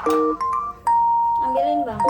Ambilin bang.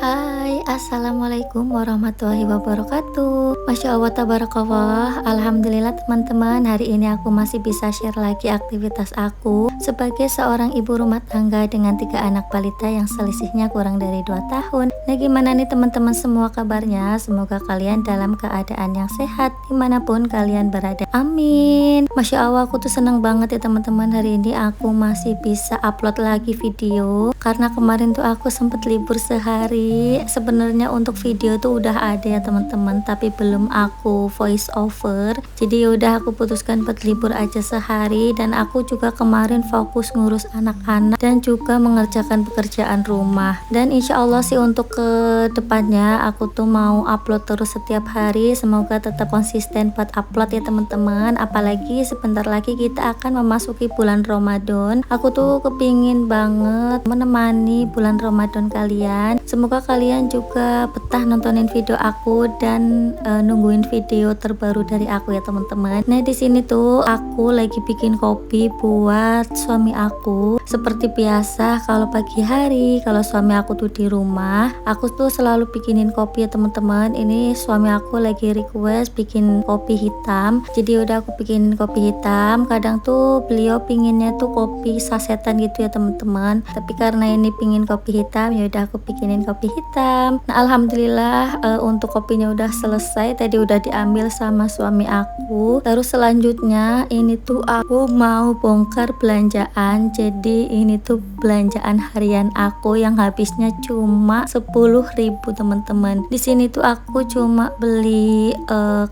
Hai, assalamualaikum warahmatullahi wabarakatuh. Masya Allah, tabarakallah. Alhamdulillah teman-teman, hari ini aku masih bisa share lagi aktivitas aku sebagai seorang ibu rumah tangga dengan 3 anak balita yang selisihnya kurang dari 2 tahun. Nah, gimana nih teman-teman semua kabarnya? Semoga kalian dalam keadaan yang sehat dimanapun kalian berada. Amin. Masya Allah, aku tuh seneng banget ya teman-teman, hari ini aku masih bisa upload lagi video karena kemarin tuh aku sempet libur sehari. Sebenarnya untuk video tuh udah ada ya teman-teman, tapi belum aku voice over. Jadi yaudah aku putuskan buat libur aja sehari, dan aku juga kemarin fokus ngurus anak-anak dan juga mengerjakan pekerjaan rumah. Dan insya Allah sih untuk ke depannya aku tuh mau upload terus setiap hari. Semoga tetap konsisten buat upload ya teman-teman. Apalagi sebentar lagi kita akan memasuki bulan Ramadan. Aku tuh kepingin banget menemani bulan Ramadan kalian. Semoga kalian juga betah nontonin video aku dan nungguin video terbaru dari aku ya teman-teman. Nah, di sini tuh aku lagi bikin kopi buat suami aku. Seperti biasa kalau pagi hari kalau suami aku tuh di rumah, aku tuh selalu bikinin kopi ya teman-teman. Ini suami aku lagi request bikin kopi hitam. Jadi udah aku bikin kopi hitam. Kadang tuh beliau pinginnya tuh kopi sasetan gitu ya teman-teman. Tapi karena ini pingin kopi hitam, ya udah aku bikinin kopi hitam. Nah, alhamdulillah untuk kopinya udah selesai, tadi udah diambil sama suami aku. Terus selanjutnya ini tuh aku mau bongkar belanjaan. Jadi ini tuh belanjaan harian aku yang habisnya cuma 10.000 teman-teman. Di sini tuh aku cuma beli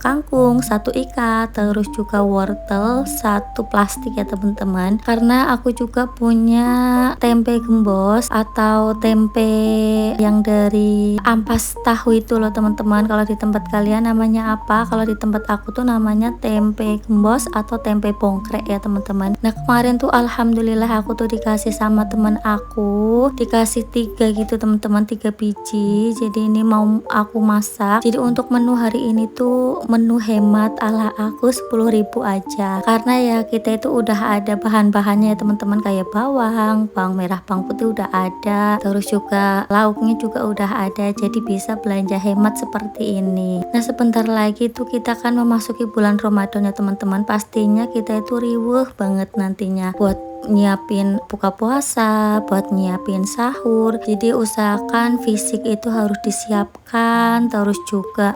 kangkung 1 ikat, terus juga wortel 1 plastik ya teman-teman. Karena aku juga punya tempe gembos atau tempe yang dari ampas tahu itu loh teman-teman. Kalau di tempat kalian namanya apa? Kalau di tempat aku tuh namanya tempe gembos atau tempe bongkrek ya teman-teman. Nah, kemarin tuh alhamdulillah aku tuh dikasih sama teman aku, dikasih 3 gitu teman-teman, 3 biji. Jadi ini mau aku masak. Jadi untuk menu hari ini tuh menu hemat ala aku 10.000 aja. Karena ya kita itu udah ada bahan-bahannya ya teman-teman, kayak bawang merah, bawang putih udah ada. Terus juga lauknya juga udah ada, jadi bisa belanja hemat seperti ini. Nah, sebentar lagi tuh kita akan memasuki bulan Ramadan ya teman-teman. Pastinya kita itu riweuh banget nantinya buat nyiapin buka puasa, buat nyiapin sahur. Jadi usahakan fisik itu harus disiapkan, terus juga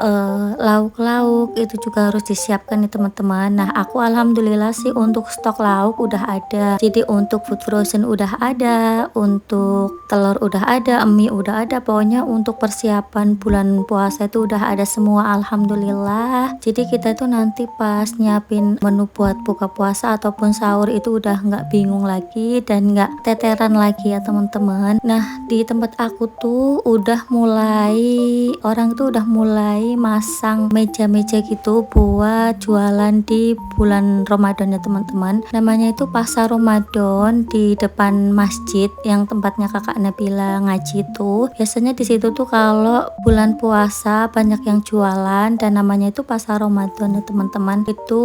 lauk-lauk itu juga harus disiapkan nih teman-teman. Nah, aku alhamdulillah sih untuk stok lauk udah ada. Jadi untuk food frozen udah ada, untuk telur udah ada, mie udah ada. Pokoknya untuk persiapan bulan puasa itu udah ada semua alhamdulillah. Jadi kita tuh nanti pas nyiapin menu buat buka puasa ataupun sahur itu udah nggak bingung lagi dan nggak teteran lagi ya teman-teman. Nah, di tempat aku tuh orang tuh udah mulai masang meja-meja gitu buat jualan di bulan Ramadan ya teman-teman. Namanya itu Pasar Ramadan di depan masjid yang tempatnya kakak Nabila ngaji tuh. Biasanya di situ tuh kalau bulan puasa banyak yang jualan dan namanya itu Pasar Ramadan ya teman-teman. Itu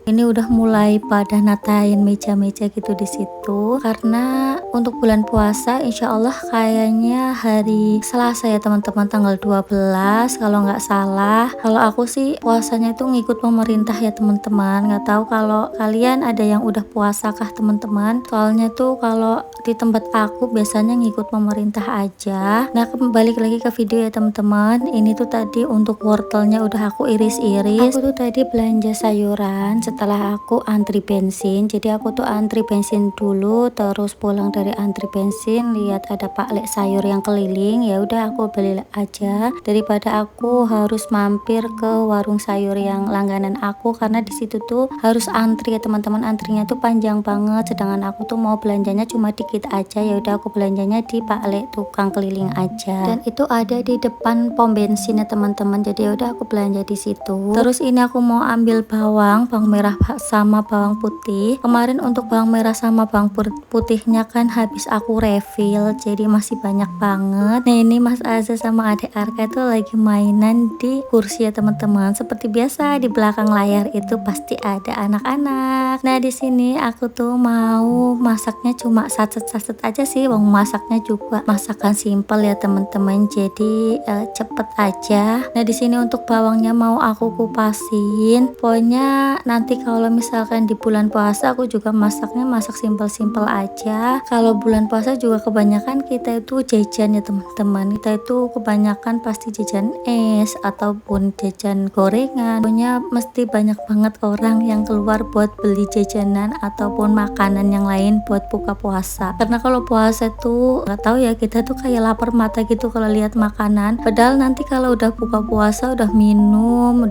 ini udah mulai pada natain meja-meja gitu di situ, karena untuk bulan puasa insya Allah kayaknya hari Selasa ya teman-teman, tanggal 12 kalau nggak salah. Kalau aku sih puasanya itu ngikut pemerintah ya teman-teman. Nggak tahu kalau kalian ada yang udah puasa kah teman-teman, soalnya tuh kalau di tempat aku biasanya ngikut pemerintah aja. Nah, kembali lagi ke video ya teman-teman. Ini tuh tadi untuk wortelnya udah aku iris-iris. Aku tuh tadi belanja sayuran setelah aku antri bensin. Jadi aku tuh antri bensin bensin dulu, terus pulang dari antri bensin lihat ada Pak Lek sayur yang keliling, ya udah aku beli aja daripada aku harus mampir ke warung sayur yang langganan aku, karena di situ tuh harus antri ya teman-teman, antrinya tuh panjang banget, sedangkan aku tuh mau belanjanya cuma dikit aja. Ya udah aku belanjanya di Pak Lek tukang keliling aja, dan itu ada di depan pom bensin ya teman-teman. Jadi ya udah aku belanja di situ. Terus ini aku mau ambil bawang merah sama bawang putih. Kemarin untuk bawang merah sama bawang putihnya kan habis aku refill, jadi masih banyak banget. Nah ini Mas Aza sama adik Arka itu lagi mainan di kursi ya teman-teman. Seperti biasa di belakang layar itu pasti ada anak-anak. Nah di sini aku tuh mau masaknya cuma saset-saset aja sih. Mau masaknya juga masakan simple ya teman-teman. Jadi cepet aja. Nah di sini untuk bawangnya mau aku kupasin. Pokoknya nanti kalau misalkan di bulan puasa aku juga masaknya masak simple-simple aja. Kalau bulan puasa juga kebanyakan kita itu jajan ya teman-teman. Kita itu kebanyakan pasti jajan es ataupun jajan gorengan. Pokoknya mesti banyak banget orang yang keluar buat beli jajanan ataupun makanan yang lain buat buka puasa. Karena kalau puasa tuh nggak tahu ya, kita tuh kayak lapar mata gitu kalau lihat makanan. Padahal nanti kalau udah buka puasa udah minum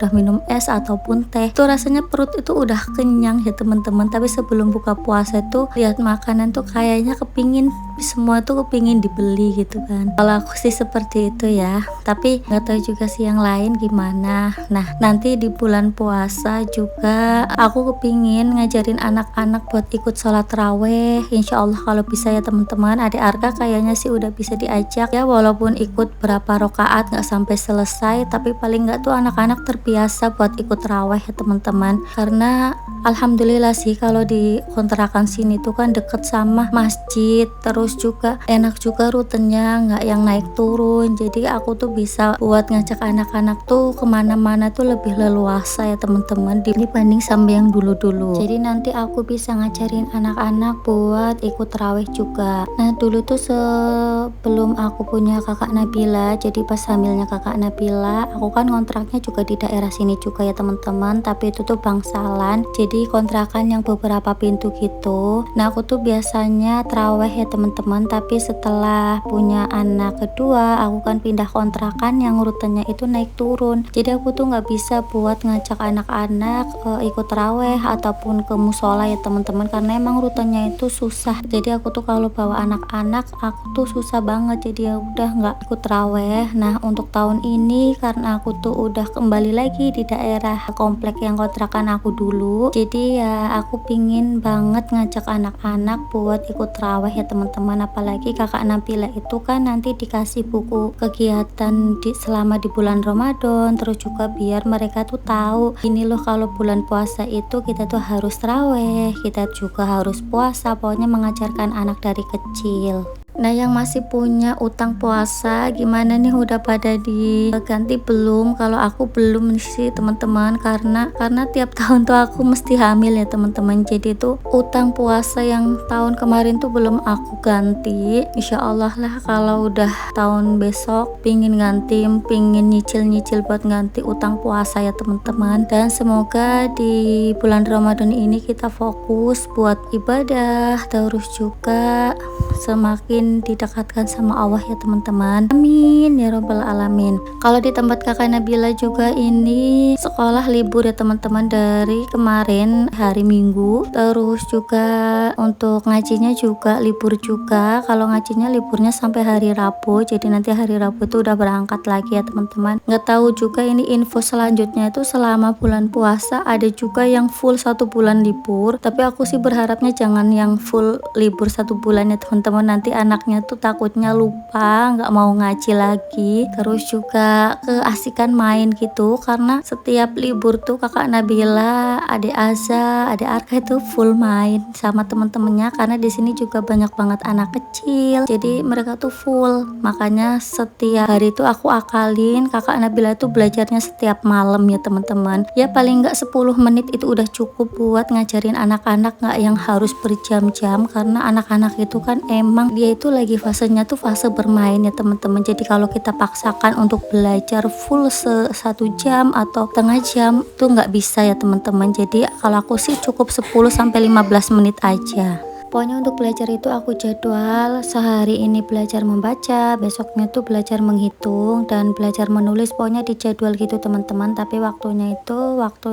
es ataupun teh, itu rasanya perut itu udah kenyang ya teman-teman. Tapi sebelum buka puasa tuh lihat makanan tuh kayaknya kepingin, semua tuh kepingin dibeli gitu kan. Kalau aku sih seperti itu ya, tapi nggak tahu juga sih yang lain gimana. Nah nanti di bulan puasa juga aku kepingin ngajarin anak-anak buat ikut sholat raweh. Insya Allah kalau bisa ya teman-teman. Adik Arka kayaknya sih udah bisa diajak ya, walaupun ikut berapa rokaat nggak sampai selesai, tapi paling nggak tuh anak-anak terbiasa buat ikut raweh ya teman-teman. Karena alhamdulillah sih kalau di kontrakan sini tuh kan deket sama masjid, terus juga enak juga rutenya, nggak yang naik turun. Jadi aku tuh bisa buat ngajak anak-anak tuh kemana-mana tuh lebih leluasa ya teman-teman dibanding sama yang dulu-dulu. Jadi nanti aku bisa ngajarin anak-anak buat ikut raweh juga. Nah dulu tuh sebelum aku punya kakak Nabila, jadi pas hamilnya kakak Nabila, aku kan kontraknya juga di daerah sini juga ya teman-teman, tapi itu tuh bangsalan, jadi kontrakan yang beberapa pintu gitu. Nah aku tuh biasanya terawih ya teman-teman, tapi setelah punya anak kedua aku kan pindah kontrakan yang rutenya itu naik turun. Jadi aku tuh nggak bisa buat ngajak anak-anak ikut terawih ataupun ke musola ya teman-teman, karena emang rutenya itu susah. Jadi aku tuh kalau bawa anak-anak aku tuh susah banget, jadi ya udah nggak ikut terawih. Nah untuk tahun ini karena aku tuh udah kembali lagi di daerah komplek yang kontrakan aku dulu, jadi ya aku pingin banget ngajak anak-anak buat ikut terawih ya teman-teman. Apalagi kakak Nabila itu kan nanti dikasih buku kegiatan selama di bulan Ramadan, terus juga biar mereka tuh tahu ini loh kalau bulan puasa itu kita tuh harus terawih, kita juga harus puasa. Pokoknya mengajarkan anak dari kecil. Nah yang masih punya utang puasa gimana nih, udah pada diganti belum? Kalau aku belum sih teman-teman, karena tiap tahun tuh aku mesti hamil ya teman-teman. Jadi tuh utang puasa yang tahun kemarin tuh belum aku ganti. Insya Allah lah kalau udah tahun besok pingin ganti, pingin nyicil buat ganti utang puasa ya teman-teman. Dan semoga di bulan Ramadan ini kita fokus buat ibadah, terus juga semakin didekatkan sama Allah ya teman-teman. Amin ya robbal alamin. Kalau di tempat kakak Nabila juga ini sekolah libur ya teman-teman dari kemarin hari Minggu. Terus juga untuk ngajinya juga libur juga. Kalau ngajinya liburnya sampai hari Rabu. Jadi nanti hari Rabu tuh udah berangkat lagi ya teman-teman. Nggak tahu juga ini info selanjutnya itu selama bulan puasa ada juga yang full 1 bulan libur. Tapi aku sih berharapnya jangan yang full libur 1 bulan ya teman-teman. Nanti anaknya tuh takutnya lupa, nggak mau ngaji lagi, terus juga keasikan main gitu. Karena setiap libur tuh kakak Nabila, adik Aza, adik Arka itu full main sama temen-temennya, karena di sini juga banyak banget anak kecil, jadi mereka tuh full. Makanya setiap hari tuh aku akalin kakak Nabila tuh belajarnya setiap malam ya teman-teman. Ya paling nggak 10 menit itu udah cukup buat ngajarin anak-anak, nggak yang harus berjam-jam, karena anak-anak itu kan emang dia itu lagi fasenya tuh fase bermain ya teman-teman. Jadi kalau kita paksakan untuk belajar full 1 jam atau setengah jam tuh nggak bisa ya teman-teman. Jadi kalau aku sih cukup 10 sampai 15 menit aja. Pokoknya untuk belajar itu aku jadwal sehari ini belajar membaca, besoknya tuh belajar menghitung dan belajar menulis, pokoknya di jadwal gitu teman-teman. Tapi waktunya itu waktu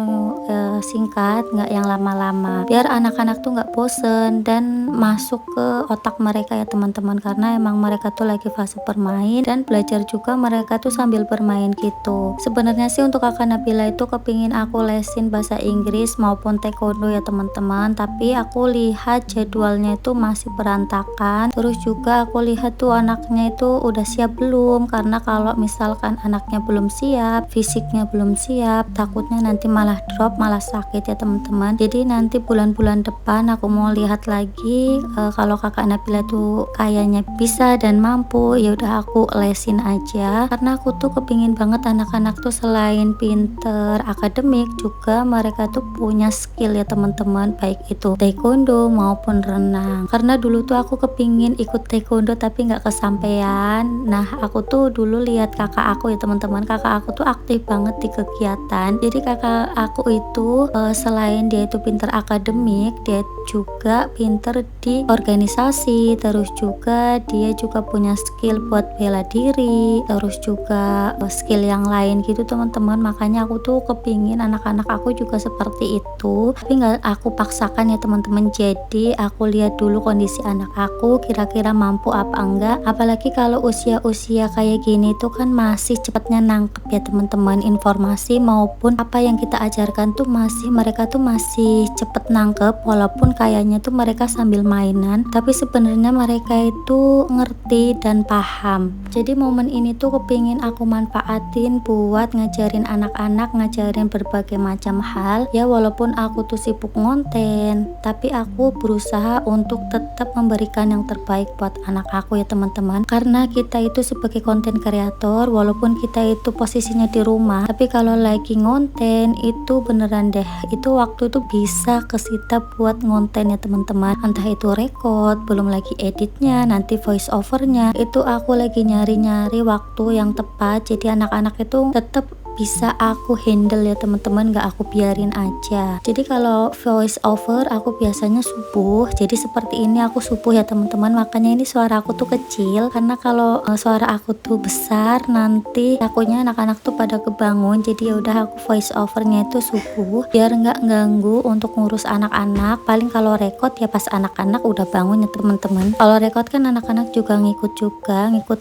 singkat, nggak yang lama-lama, biar anak-anak tuh nggak bosen dan masuk ke otak mereka ya teman-teman, karena emang mereka tuh lagi fase bermain dan belajar juga mereka tuh sambil bermain gitu. Sebenarnya sih untuk kakak Nabila itu kepingin aku lesin bahasa Inggris maupun taekwondo ya teman-teman, tapi aku lihat jadwalnya itu masih berantakan. Terus juga aku lihat tuh anaknya itu udah siap belum, karena kalau misalkan anaknya belum siap, fisiknya belum siap, takutnya nanti malah drop, malah sakit ya teman-teman. Jadi nanti bulan-bulan depan aku mau lihat lagi kalau kakak Nabila tuh kayaknya bisa dan mampu, ya udah aku lesin aja, karena aku tuh kepingin banget anak-anak tuh selain pinter akademik juga mereka tuh punya skill ya teman-teman, baik itu taekwondo maupun renang. Karena dulu tuh aku kepingin ikut taekwondo tapi nggak kesampaian. Nah aku tuh dulu lihat kakak aku ya teman-teman, kakak aku tuh aktif banget di kegiatan. Jadi kakak aku itu selain dia itu pinter akademik, dia juga pinter di organisasi, terus juga dia juga punya skill buat bela diri, terus juga skill yang lain gitu teman-teman. Makanya aku tuh kepingin anak-anak aku juga seperti itu, tapi nggak aku paksakan ya teman-teman. Jadi aku lihat dulu kondisi anak aku kira-kira mampu apa enggak, apalagi kalau usia-usia kayak gini tuh kan masih cepatnya nangkep ya teman-teman, informasi maupun apa yang kita ajarkan tuh mereka tuh masih cepet nangkep, walaupun kayaknya tuh mereka sambil mainan tapi sebenarnya mereka itu ngerti dan paham. Jadi momen ini tuh kepingin aku manfaatin buat ngajarin anak-anak, ngajarin berbagai macam hal ya, walaupun aku tuh sibuk ngonten tapi aku berusaha untuk tetap memberikan yang terbaik buat anak aku ya teman-teman. Karena kita itu sebagai konten kreator, walaupun kita itu posisinya di rumah, tapi kalau lagi ngonten itu beneran deh, itu waktu itu bisa kesita buat ngonten ya teman-teman, entah itu record, belum lagi editnya, nanti voice overnya, itu aku lagi nyari-nyari waktu yang tepat jadi anak-anak itu tetap bisa aku handle ya teman-teman, gak aku biarin aja. Jadi kalau voice over aku biasanya subuh, jadi seperti ini aku subuh ya teman-teman, makanya ini suara aku tuh kecil, karena kalau suara aku tuh besar nanti takutnya anak-anak tuh pada kebangun. Jadi ya udah aku voice overnya itu subuh biar nggak ganggu untuk ngurus anak-anak. Paling kalau record ya pas anak-anak udah bangun ya teman-teman. Kalau record kan anak-anak juga ngikut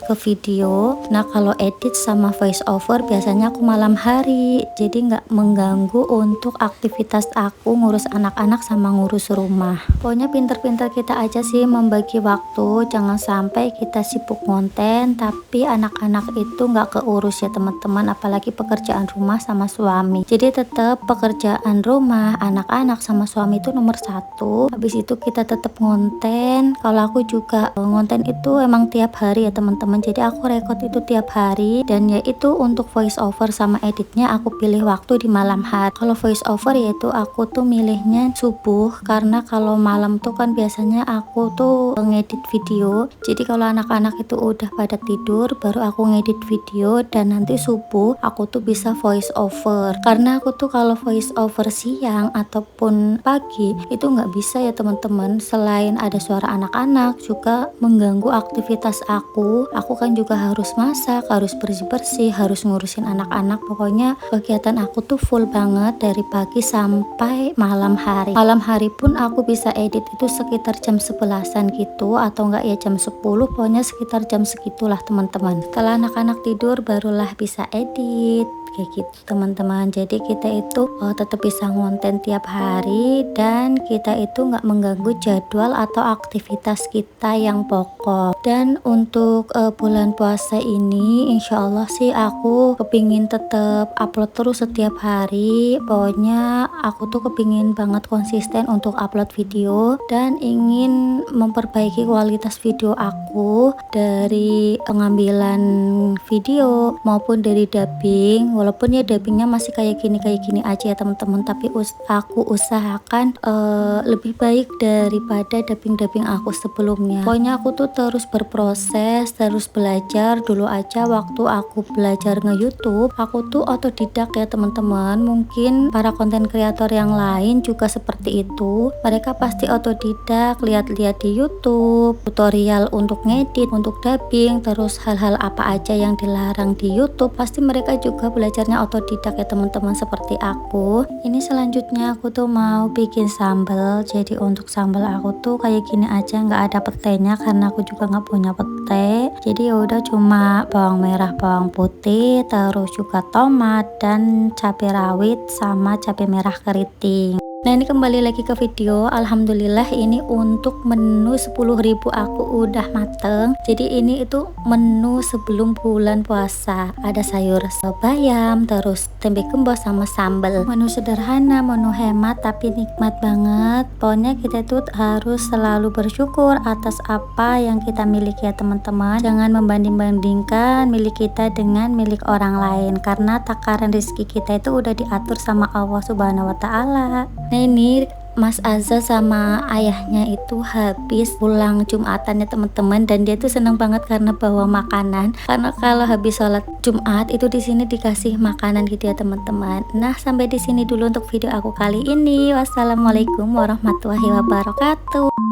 ke video. Nah kalau edit sama voice over biasanya aku malam hari, jadi nggak mengganggu untuk aktivitas aku ngurus anak-anak sama ngurus rumah. Pokoknya pinter-pinter kita aja sih membagi waktu, jangan sampai kita sibuk konten tapi anak-anak itu nggak keurus ya teman-teman, apalagi pekerjaan rumah sama suami. Jadi tetap pekerjaan rumah, anak-anak sama suami itu nomor satu, habis itu kita tetap ngonten. Kalau aku juga ngonten itu emang tiap hari ya teman-teman, jadi aku record itu tiap hari, dan yaitu untuk voice over sama editnya aku pilih waktu di malam hari. Kalau voice over yaitu aku tuh milihnya subuh, karena kalau malam tuh kan biasanya aku tuh ngedit video, jadi kalau anak-anak itu udah pada tidur baru aku ngedit video, dan nanti subuh aku tuh bisa voice over. Karena aku tuh kalau voice over siang ataupun pagi itu nggak bisa ya teman-teman, selain ada suara anak-anak juga mengganggu aktivitas aku kan juga harus masak, harus bersih-bersih, harus ngurusin anak-anak. Pokoknya kegiatan aku tuh full banget dari pagi sampai malam hari. Malam hari pun aku bisa edit itu sekitar jam 11-an gitu, atau enggak ya jam 10, pokoknya sekitar jam segitulah teman-teman. Setelah anak-anak tidur barulah bisa edit kayak gitu teman-teman. Jadi kita itu tetap bisa ngonten tiap hari dan kita itu nggak mengganggu jadwal atau aktivitas kita yang pokok. Dan untuk bulan puasa ini insya Allah sih aku kepingin tetap upload terus setiap hari. Pokoknya aku tuh kepingin banget konsisten untuk upload video dan ingin memperbaiki kualitas video aku dari pengambilan video maupun dari dubbing. walaupun ya dubbingnya masih kayak gini aja ya teman-teman, tapi aku usahakan lebih baik daripada dubbing aku sebelumnya. Pokoknya aku tuh terus berproses, terus belajar. Dulu aja waktu aku belajar nge-YouTube, aku tuh otodidak ya teman-teman. Mungkin para konten kreator yang lain juga seperti itu, mereka pasti otodidak, lihat-lihat di YouTube tutorial untuk ngedit, untuk dubbing, terus hal-hal apa aja yang dilarang di YouTube pasti mereka juga belajarnya otodidak ya teman-teman, seperti aku. Ini selanjutnya aku tuh mau bikin sambal. Jadi untuk sambal aku tuh kayak gini aja, nggak ada petenya karena aku juga nggak punya pete. Jadi ya udah cuma bawang merah, bawang putih, terus juga tomat dan cabai rawit sama cabai merah keriting. Nah ini kembali lagi ke video. Alhamdulillah ini untuk menu 10.000 aku udah mateng. Jadi ini itu menu sebelum bulan puasa. Ada sayur bayam, terus tempe gembos sama sambal. Menu sederhana, menu hemat tapi nikmat banget. Pokoknya kita itu harus selalu bersyukur atas apa yang kita miliki ya teman-teman. Jangan membanding-bandingkan milik kita dengan milik orang lain, karena takaran rezeki kita itu udah diatur sama Allah Subhanahu wa taala. Nah ini Mas Azza sama ayahnya itu habis pulang Jumatan ya teman-teman, dan dia tuh seneng banget karena bawa makanan, karena kalau habis sholat Jumat itu di sini dikasih makanan gitu ya teman-teman. Nah sampai di sini dulu untuk video aku kali ini. Wassalamualaikum warahmatullahi wabarakatuh.